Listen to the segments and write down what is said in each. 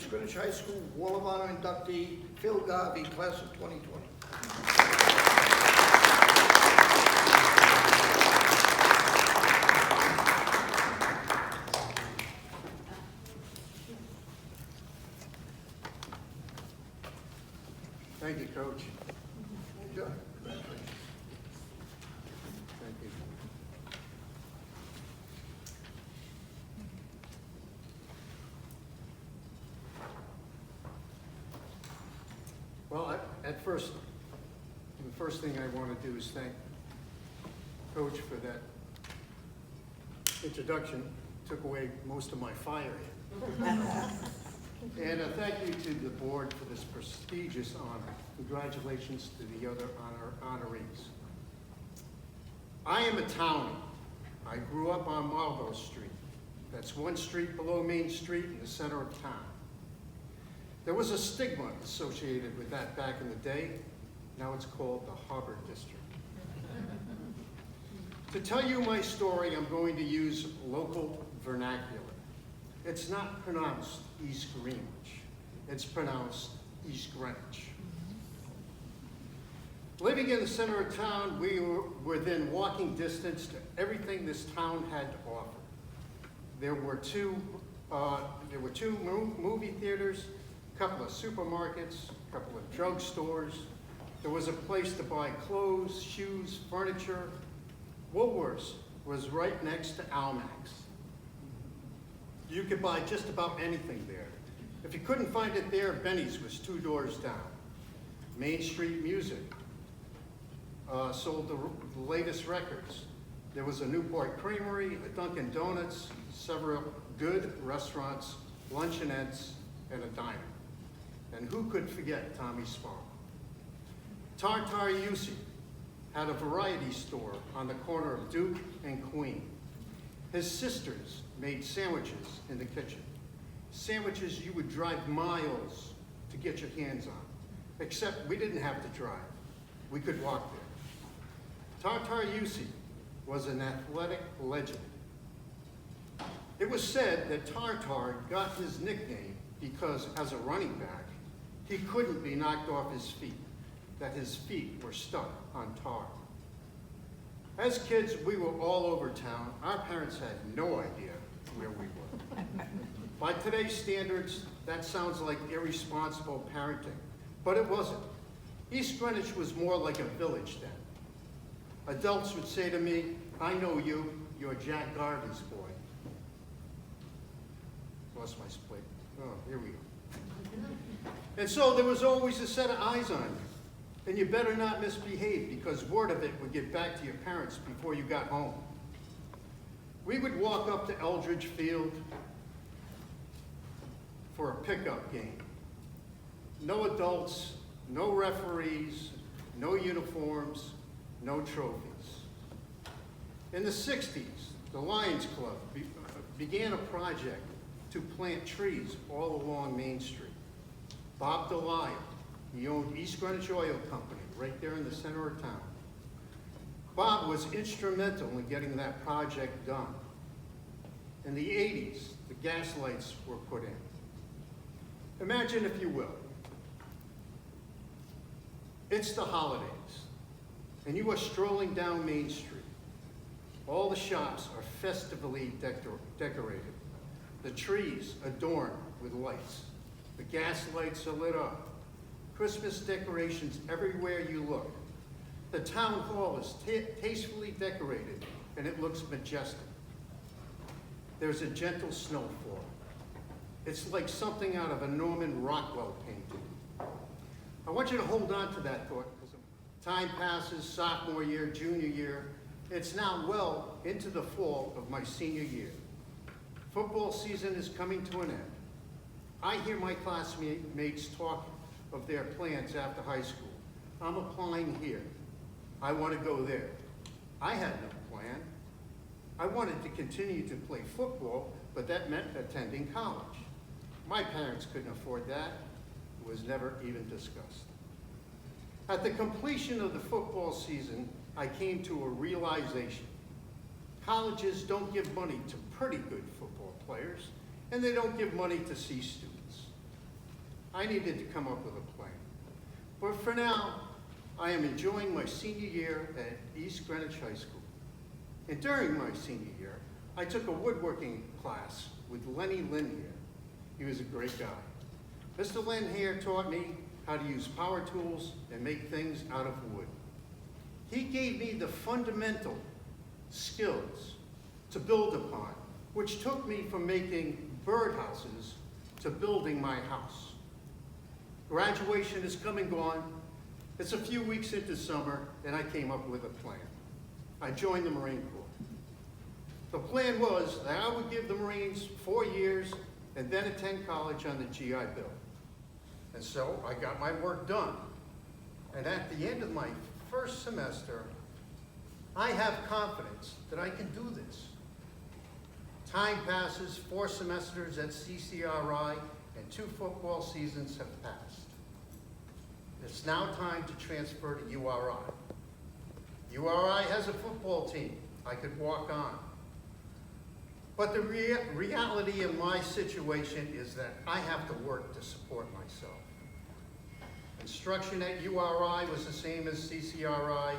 East Greenwich High School Wall of Honor inductee, Phil Garvey, class of 2020. Thank you, Coach. Sure. Thank you. Well, the first thing I want to do is thank Coach for that introduction. Took away most of my fire here. And thank you to the board for this prestigious honor. Congratulations to the other honorees. I am a townie. I grew up on Marlborough Street. That's one street below Main Street in the center of town. There was a stigma associated with that back in the day. Now it's called the Harbor District. To tell you my story, I'm going to use local vernacular. It's not pronounced East Greenwich. It's pronounced East Greenwich. Living in the center of town, we were within walking distance to everything this town had to offer. There were two movie theaters, a couple of supermarkets, a couple of drugstores. There was a place to buy clothes, shoes, furniture. Woolworths was right next to Almack's. You could buy just about anything there. If you couldn't find it there, Benny's was 2 doors down. Main Street Music sold the latest records. There was a Newport Creamery, a Dunkin' Donuts, several good restaurants, luncheonettes, and a diner. And who could forget Tommy Sparrow? Tartar Yussi had a variety store on the corner of Duke and Queen. His sisters made sandwiches in the kitchen. Sandwiches you would drive miles to get your hands on. Except we didn't have to drive. We could walk there. Tartar Yussi was an athletic legend. It was said that Tartar got his nickname because as a running back, he couldn't be knocked off his feet, that his feet were stuck on tar. As kids, we were all over town. Our parents had no idea where we were. By today's standards, that sounds like irresponsible parenting, but it wasn't. East Greenwich was more like a village then. Adults would say to me, "I know you, you're Jack Garvey's boy." Lost my split. Oh, here we go. And so there was always a set of eyes on you. And you better not misbehave because word of it would get back to your parents before you got home. We would walk up to Eldridge Field for a pickup game. No adults, no referees, no uniforms, no trophies. In the 60s, the Lions Club began a project to plant trees all along Main Street. Bob Delisle, he owned East Greenwich Oil Company right there in the center of town. Bob was instrumental in getting that project done. In the 80s, the gas lights were put in. Imagine, if you will, it's the holidays, and you are strolling down Main Street. All the shops are festively decorated. The trees adorned with lights. The gas lights are lit up. Christmas decorations everywhere you look. The town hall is tastefully decorated, and it looks majestic. There's a gentle snowfall. It's like something out of a Norman Rockwell painting. I want you to hold on to that thought, because time passes, sophomore year, junior year. It's now well into the fall of my senior year. Football season is coming to an end. I hear my classmates talk of their plans after high school. I'm applying here. I want to go there. I had no plan. I wanted to continue to play football, but that meant attending college. My parents couldn't afford that. It was never even discussed. At the completion of the football season, I came to a realization. Colleges don't give money to pretty good football players, and they don't give money to C students. I needed to come up with a plan. But for now, I am enjoying my senior year at East Greenwich High School. And during my senior year, I took a woodworking class with Lenny Lynn here. He was a great guy. Mr. Lynn here taught me how to use power tools and make things out of wood. He gave me the fundamental skills to build upon, which took me from making birdhouses to building my house. Graduation is come and gone. It's a few weeks into summer, and I came up with a plan. I joined the Marine Corps. The plan was that I would give the Marines 4 years and then attend college on the GI Bill. And so I got my work done. And at the end of my first semester, I have confidence that I can do this. Time passes, 4 semesters at CCRI, and 2 football seasons have passed. It's now time to transfer to URI. URI has a football team I could walk on. But the reality of my situation is that I have to work to support myself. Instruction at URI was the same as CCRI.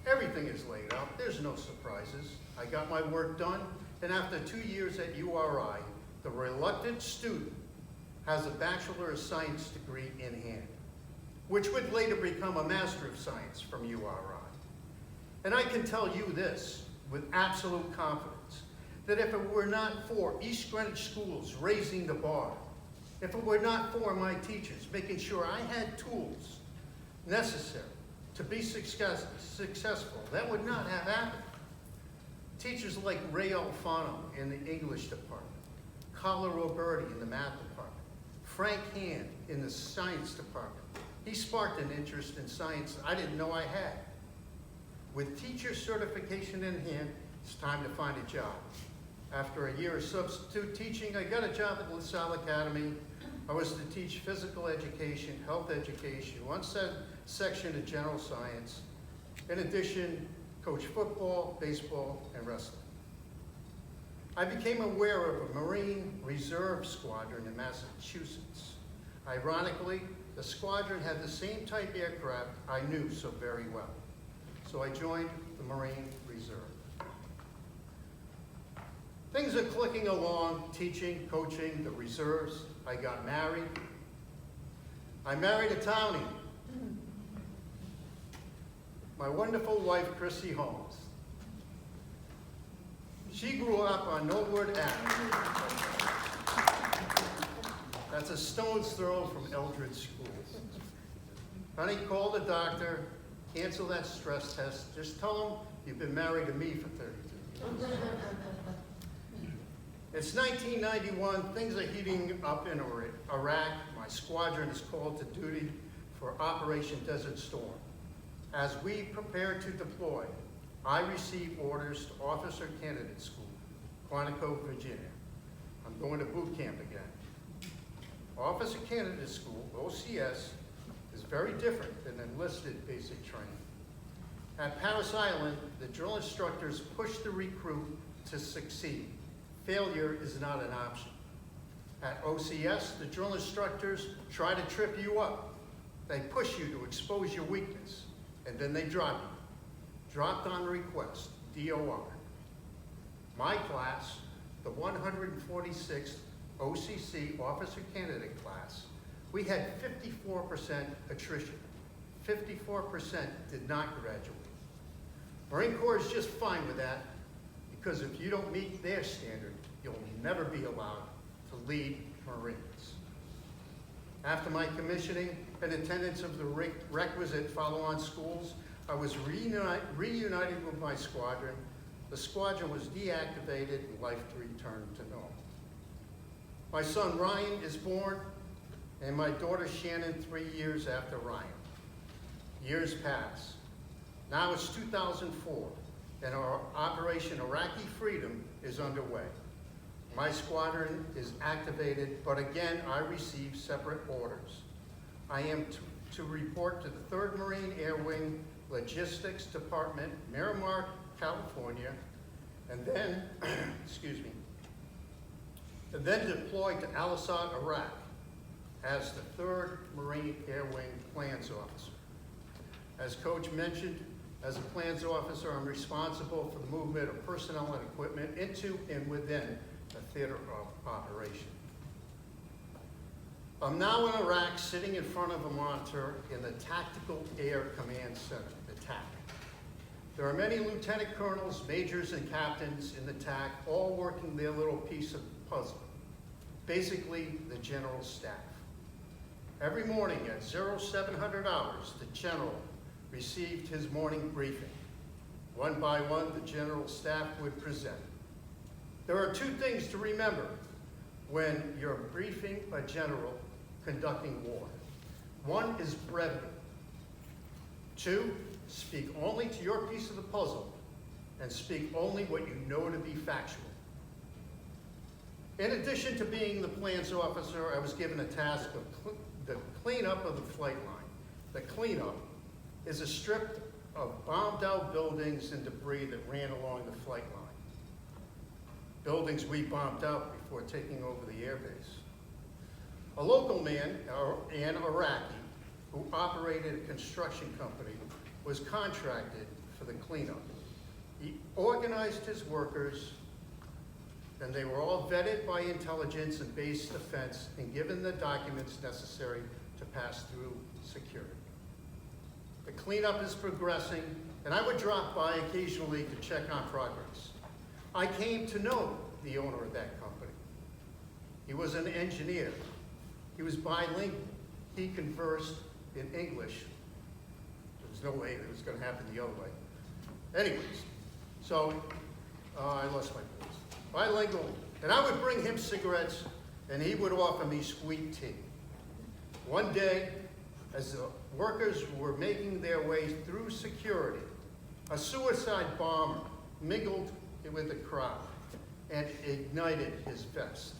Everything is laid out. There's no surprises. I got my work done, and after 2 years at URI, the reluctant student has a Bachelor of Science degree in hand, which would later become a Master of Science from URI. And I can tell you this with absolute confidence, that if it were not for East Greenwich schools raising the bar, if it were not for my teachers making sure I had tools necessary to be successful, that would not have happened. Teachers like Ray Alfano in the English department, Carla Roberti in the math department, Frank Hand in the science department. He sparked an interest in science I didn't know I had. With teacher certification in hand, it's time to find a job. After a year of substitute teaching, I got a job at LaSalle Academy. I was to teach physical education, health education, one section of general science. In addition, coach football, baseball, and wrestling. I became aware of a Marine Reserve Squadron in Massachusetts. Ironically, the squadron had the same type aircraft I knew so very well. So I joined the Marine Reserve. Things are clicking along, teaching, coaching, the reserves. I got married. I married a townie. My wonderful wife, Chrissy Holmes. She grew up on Norwood Avenue. That's a stone's throw from Eldred School. Honey, call the doctor, cancel that stress test. Just tell him you've been married to me for 32 years. It's 1991, things are heating up in Iraq. My squadron is called to duty for Operation Desert Storm. As we prepare to deploy, I receive orders to Officer Candidate School, Quantico, Virginia. I'm going to boot camp again. Officer Candidate School, OCS, is very different than enlisted basic training. At Paris Island, the drill instructors push the recruit to succeed. Failure is not an option. At OCS, the drill instructors try to trip you up. They push you to expose your weakness, and then they drop you. Dropped on request, DOR. My class, the 146th OCC Officer Candidate class, we had 54% attrition. 54% did not graduate. Marine Corps is just fine with that, because if you don't meet their standard, you'll never be allowed to lead Marines. After my commissioning and attendance of the requisite follow-on schools, I was reunited with my squadron. The squadron was deactivated and life returned to normal. My son Ryan is born, and my daughter Shannon 3 years after Ryan. Years pass. Now it's 2004, and our Operation Iraqi Freedom is underway. My squadron is activated, but again, I receive separate orders. I am to report to the 3rd Marine Air Wing Logistics Department, Miramar, California, and then, excuse me, and then deployed to Al-Assad, Iraq. as the 3rd Marine Air Wing Plans Officer. As Coach mentioned, as a plans officer, I'm responsible for the movement of personnel and equipment into and within the theater of operation. I'm now in Iraq, sitting in front of a monitor in the Tactical Air Command Center, the TAC. There are many lieutenant colonels, majors, and captains in the TAC, all working their little piece of the puzzle, basically the general staff. Every morning at 0700 hours, the general received his morning briefing. One by one, the general staff would present. There are 2 things to remember when you're briefing a general conducting war. 1 is brevity. 2, speak only to your piece of the puzzle and speak only what you know to be factual. In addition to being the plans officer, I was given a task of the cleanup of the flight line. The cleanup is a strip of bombed out buildings and debris that ran along the flight line. Buildings we bombed out before taking over the airbase. A local man, an Iraqi, who operated a construction company, was contracted for the cleanup. He organized his workers, and they were all vetted by intelligence and base defense and given the documents necessary to pass through security. The cleanup is progressing, and I would drop by occasionally to check on progress. I came to know the owner of that company. He was an engineer. He was bilingual. He conversed in English. There was no way that it was going to happen the other way. Anyways, so I lost my place. Bilingual, and I would bring him cigarettes, and he would offer me sweet tea. One day, as the workers were making their way through security, a suicide bomber mingled with the crowd and ignited his vest.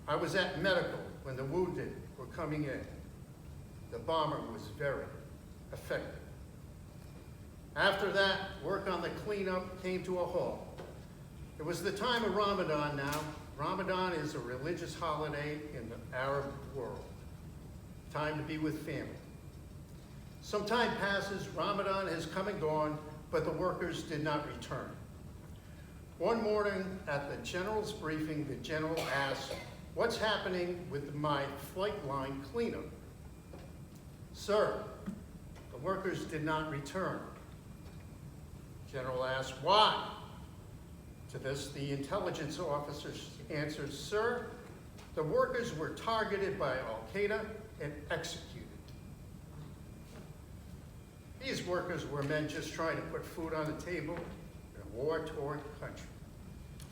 I was at medical when the wounded were coming in. The bomber was very effective. After that, work on the cleanup came to a halt. It was the time of Ramadan now. Ramadan is a religious holiday in the Arab world. Time to be with family. Some time passes, Ramadan has come and gone, but the workers did not return. One morning at the general's briefing, the general asked, "What's happening with my flight line cleanup?" "Sir, the workers did not return." General asked, "Why?" To this, the intelligence officer answered, "Sir, the workers were targeted by Al-Qaeda and executed." These workers were men just trying to put food on the table in a war-torn country.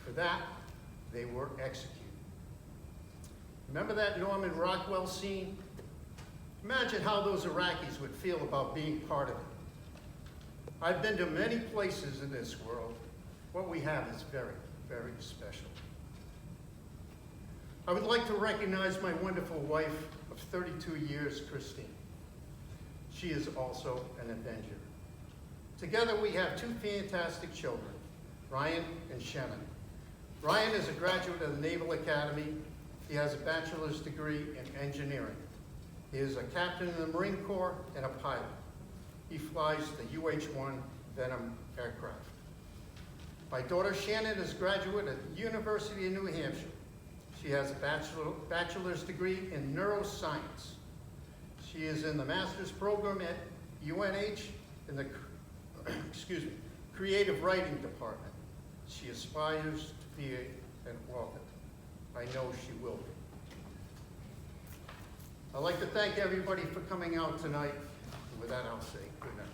For that, they were executed. Remember that Norman Rockwell scene? Imagine how those Iraqis would feel about being part of it. I've been to many places in this world. What we have is very, very special. I would like to recognize my wonderful wife of 32 years, Christine. She is also an Avenger. Together we have 2 fantastic children, Ryan and Shannon. Ryan is a graduate of the Naval Academy. He has a bachelor's degree in engineering. He is a captain in the Marine Corps and a pilot. He flies the UH-1 Venom aircraft. My daughter Shannon is a graduate at the University of New Hampshire. She has a bachelor's degree in neuroscience. She is in the master's program at UNH in the creative writing department. She aspires to be an author. I know she will be. I'd like to thank everybody for coming out tonight. And with that, I'll say good night.